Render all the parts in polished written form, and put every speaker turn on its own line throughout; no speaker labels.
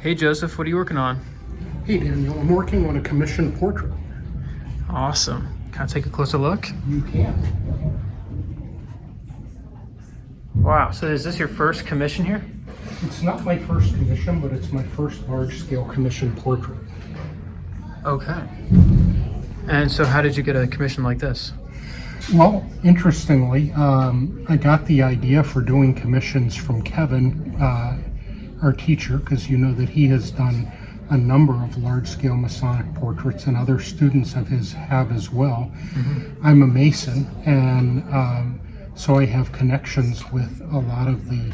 Hey Joseph, what are you working on?
Hey Daniel, I'm working on a commissioned portrait.
Awesome. Can I take a closer look?
You can.
Wow, so is this your first commission here?
It's not my first commission, but it's my first large-scale commissioned portrait.
Okay. And so how did you get a commission like this?
Well, interestingly, I got the idea for doing commissions from Kevin, our teacher, because you know that he has done a number of large-scale Masonic portraits, and other students of his have as well. Mm-hmm. I'm a Mason, and so I have connections with a lot of the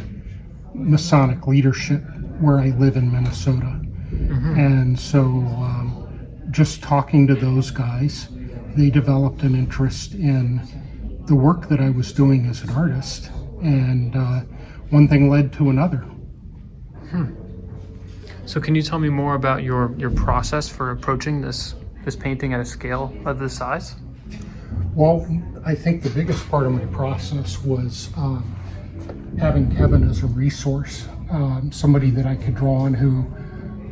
Masonic leadership where I live in Minnesota. Mm-hmm. And so just talking to those guys, they developed an interest in the work that I was doing as an artist, and one thing led to another.
So can you tell me more about your process for approaching this painting at a scale of this size?
Well, I think the biggest part of my process was having Kevin as a resource, somebody that I could draw on who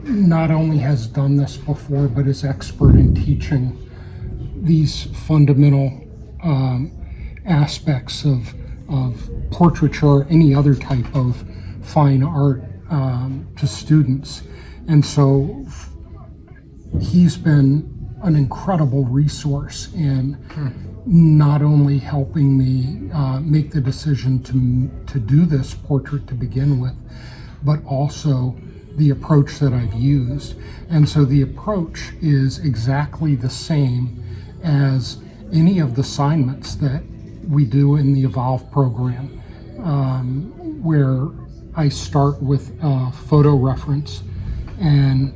not only has done this before, but is expert in teaching these fundamental aspects of portraiture or any other type of fine art to students. And so he's been an incredible resource in not only helping me make the decision to do this portrait to begin with, but also the approach that I've used. And so the approach is exactly the same as any of the assignments that we do in the Evolve program, where I start with a photo reference and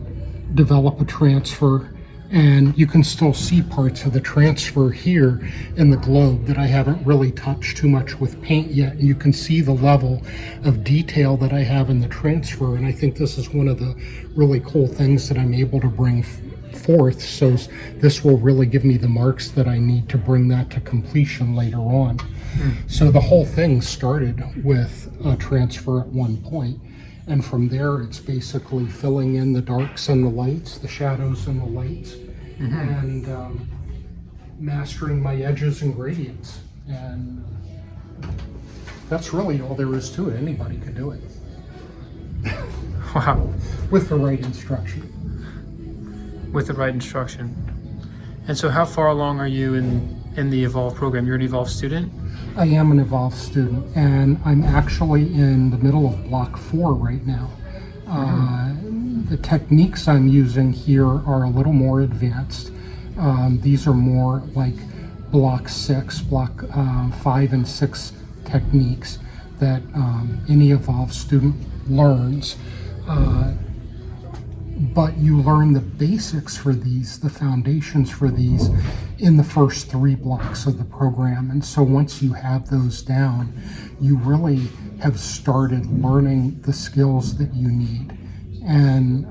develop a transfer, and you can still see parts of the transfer here in the globe that I haven't really touched too much with paint yet. And you can see the level of detail that I have in the transfer, and I think this is one of the really cool things that I'm able to bring forth. So this will really give me the marks that I need to bring that to completion later on. So the whole thing started with a transfer at one point, and from there it's basically filling in the darks and the lights, the shadows and the lights, and mastering my edges and gradients. And that's really all there is to it. Anybody could do it.
Wow.
With the right instruction.
With the right instruction. And so how far along are you in the Evolve program? You're an Evolve student?
I am an Evolve student, and I'm actually in the middle of block 4 right now. The techniques I'm using here are a little more advanced. These are more like block 6, block 5 and 6 techniques that any Evolve student learns. But you learn the basics for these, the foundations for these, in the first 3 blocks of the program. And so once you have those down, you really have started learning the skills that you need. And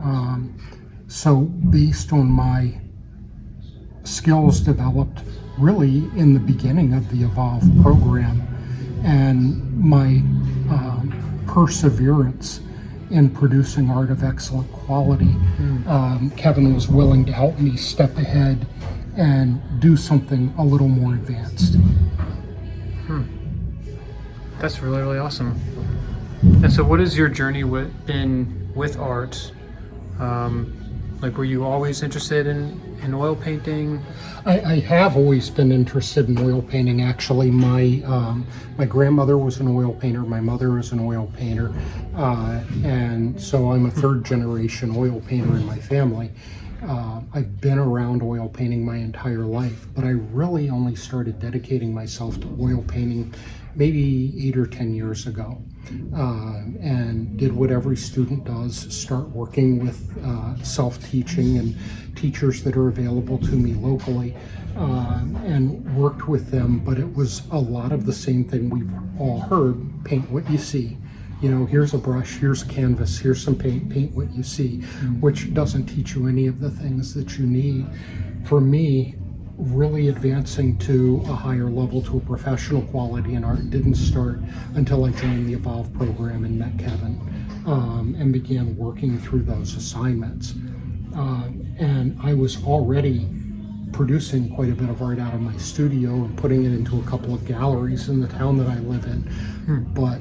so based on my skills developed really in the beginning of the Evolve program and my perseverance in producing art of excellent quality, Kevin was willing to help me step ahead and do something a little more advanced.
That's really, really awesome. And so what is your journey been with art? Like, were you always interested in oil painting?
I have always been interested in oil painting. Actually, my grandmother was an oil painter, my mother is an oil painter, and so I'm a 3rd generation oil painter in my family. I've been around oil painting my entire life, but I really only started dedicating myself to oil painting maybe 8 or 10 years ago, and did what every student does, start working with self-teaching and teachers that are available to me locally, and worked with them. But it was a lot of the same thing we've all heard: paint what you see. You know, here's a brush, here's a canvas, here's some paint, paint what you see, which doesn't teach you any of the things that you need. For me, really advancing to a higher level, to a professional quality in art, didn't start until I joined the Evolve program and met Kevin. and began working through those assignments. And I was already producing quite a bit of art out of my studio and putting it into a couple of galleries in the town that I live in. But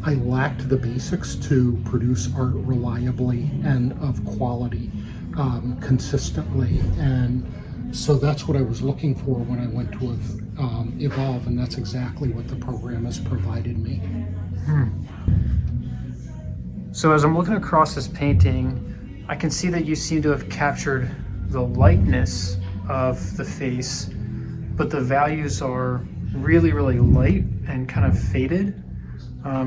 I lacked the basics to produce art reliably and of quality, consistently. And so that's what I was looking for when I went to Evolve, and that's exactly what the program has provided me.
So as I'm looking across this painting, I can see that you seem to have captured the lightness of the face, but the values are really, really light and kind of faded.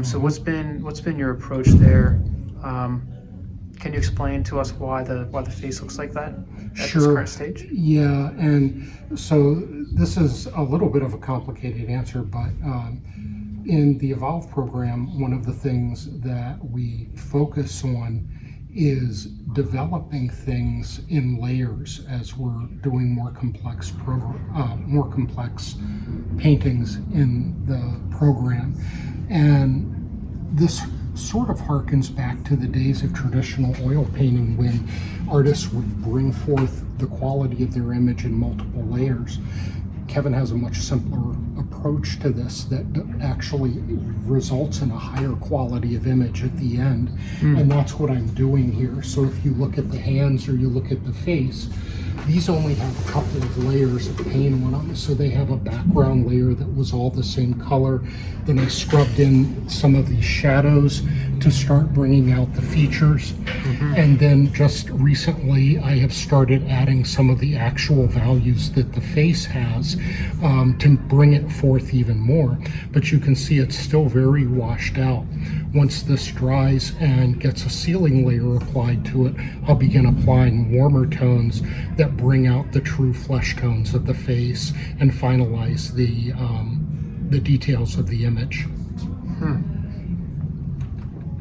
So what's been your approach there? Can you explain to us why the face looks like that at this current stage?
Yeah, and so this is a little bit of a complicated answer, but in the Evolve program, one of the things that we focus on is developing things in layers as we're doing more complex paintings in the program. And this sort of harkens back to the days of traditional oil painting, when artists would bring forth the quality of their image in multiple layers. Kevin has a much simpler approach to this that actually results in a higher quality of image at the end. And that's what I'm doing here. So if you look at the hands or you look at the face, these only have a couple of layers of paint on them. So they have a background layer that was all the same color. Then I scrubbed in some of these shadows to start bringing out the features. And then just recently I have started adding some of the actual values that the face has, to bring it forth even more. But you can see it's still very washed out. Once this dries and gets a sealing layer applied to it, I'll begin applying warmer tones that bring out the true flesh tones of the face and finalize the details of the image.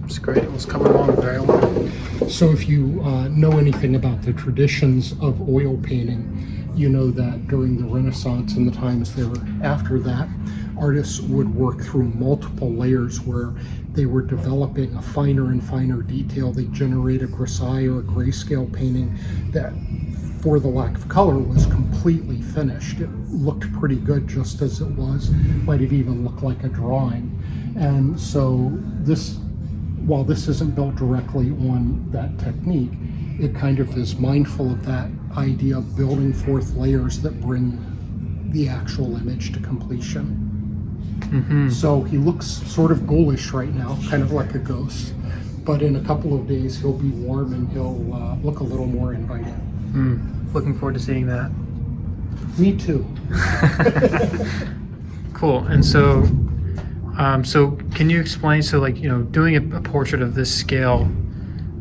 It's great. It was coming along very well.
So if you know anything about the traditions of oil painting, you know that during the Renaissance and the times there after that, artists would work through multiple layers where they were developing a finer and finer detail. They generate a grisaille or a grayscale painting that, for the lack of color, was completely finished. It looked pretty good just as it was, might have even looked like a drawing. And so this, while this isn't built directly on that technique, it kind of is mindful of that idea of building forth layers that bring the actual image to completion. So he looks sort of ghoulish right now, kind of like a ghost. But in a couple of days, he'll be warm and he'll look a little more inviting.
Looking forward to seeing that.
Me too.
Cool. And so, so can you explain? So, like, doing a portrait of this scale.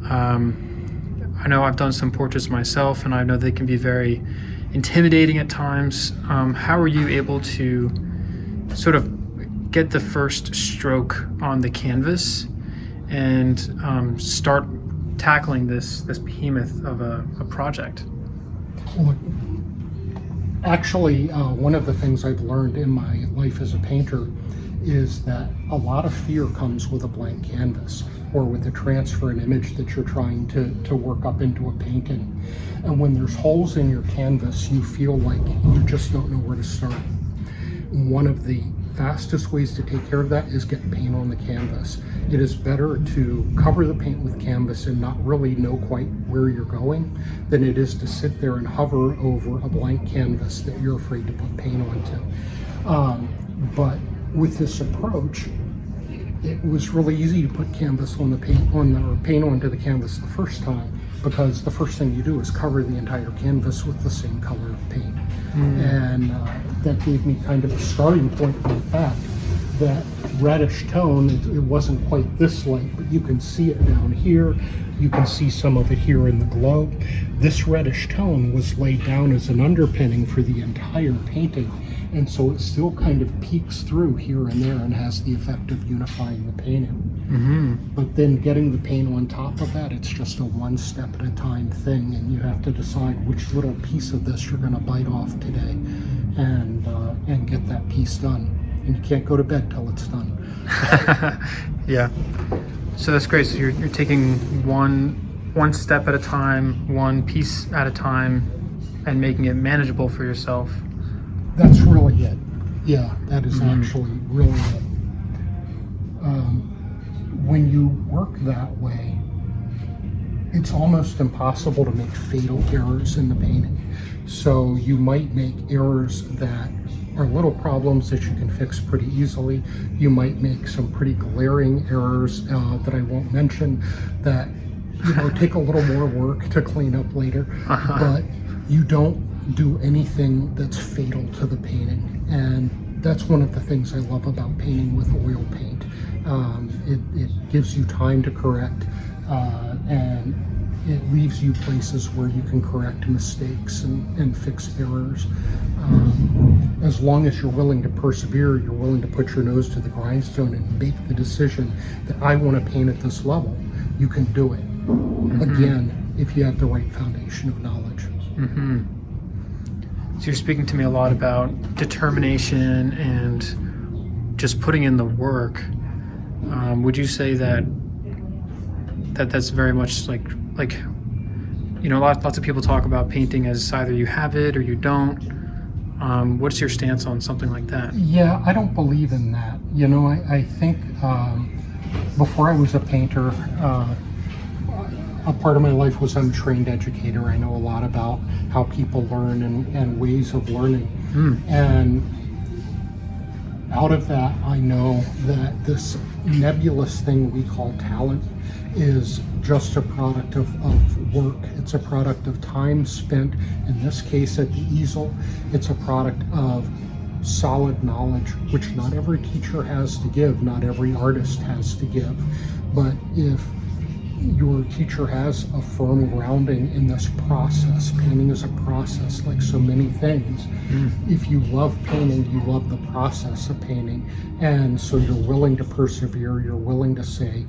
I know I've done some portraits myself, and I know they can be very intimidating at times. How are you able to sort of get the first stroke on the canvas and start tackling this behemoth of a project?
Well, actually, one of the things I've learned in my life as a painter is that a lot of fear comes with a blank canvas or with a transfer an image that you're trying to work up into a painting. And when there's holes in your canvas, you feel like you just don't know where to start. One of the fastest ways to take care of that is get paint on the canvas. It is better to cover the paint with canvas and not really know quite where you're going than it is to sit there and hover over a blank canvas that you're afraid to put paint onto. But with this approach, it was really easy to put canvas on the paint onto the canvas the first time, because the first thing you do is cover the entire canvas with the same color of paint. And that gave me kind of a starting point for the fact that reddish tone, it wasn't quite this light, but you can see it down here. You can see some of it here in the globe. This reddish tone was laid down as an underpinning for the entire painting. And so it still kind of peeks through here and there and has the effect of unifying the painting. But then getting the paint on top of that, it's just a one step at a time thing, and you have to decide which little piece of this you're going to bite off today and get that piece done. And you can't go to bed till it's done.
Yeah. So that's great. So you're taking one step at a time, one piece at a time, and making it manageable for yourself.
That's really it. Yeah, that is actually really it. When you work that way, it's almost impossible to make fatal errors in the painting. So you might make errors that are little problems that you can fix pretty easily. You might make some pretty glaring errors that I won't mention that take a little more work to clean up later. But you don't do anything that's fatal to the painting, and that's one of the things I love about painting with oil paint. It gives you time to correct, and it leaves you places where you can correct mistakes and fix errors. As long as you're willing to persevere, you're willing to put your nose to the grindstone and make the decision that I want to paint at this level, you can do it. Again, if you have the right foundation of knowledge.
So you're speaking to me a lot about determination and just putting in the work. Would you say that's very much like lots of people talk about painting as either you have it or you don't. What's your stance on something like that?
Yeah, I don't believe in that. I think before I was a painter, a part of my life was I'm a trained educator. I know a lot about how people learn and ways of learning. And out of that, I know that this nebulous thing we call talent is just a product of work. It's a product of time spent, in this case at the easel. It's a product of solid knowledge, which not every teacher has to give, not every artist has to give. But if your teacher has a firm grounding in this process, painting is a process like so many things. If you love painting, you love the process of painting, and so you're willing to persevere, you're willing to say,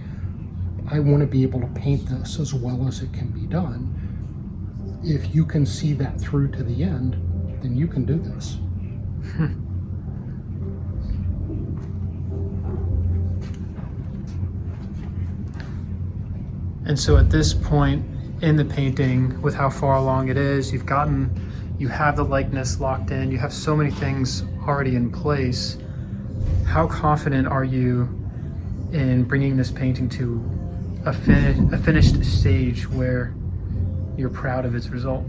I want to be able to paint this as well as it can be done. If you can see that through to the end, then you can do this.
And so at this point in the painting, with how far along it is, you have the likeness locked in, you have so many things already in place. How confident are you in bringing this painting to a finished stage where you're proud of its result?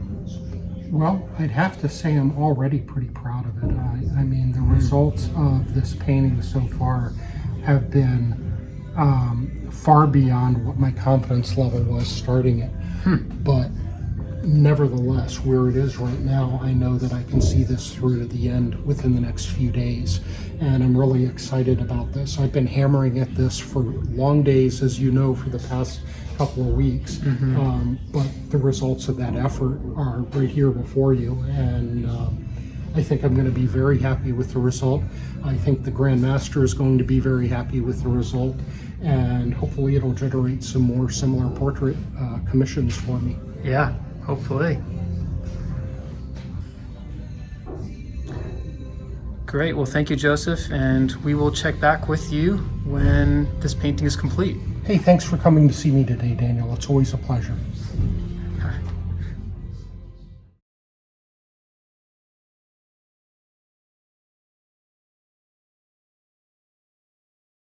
Well, I'd have to say I'm already pretty proud of it. I mean, the results of this painting so far have been far beyond what my confidence level was starting it. But nevertheless, where it is right now, I know that I can see this through to the end within the next few days. And I'm really excited about this. I've been hammering at this for long days, as you know, for the past couple of weeks. But the results of that effort are right here before you. And I think I'm going to be very happy with the result. I think the Grand Master is going to be very happy with the result. And hopefully it'll generate some more similar portrait commissions for me.
Yeah, hopefully. Great. Well, thank you, Joseph. And we will check back with you when this painting is complete.
Hey, thanks for coming to see me today, Daniel. It's always a pleasure.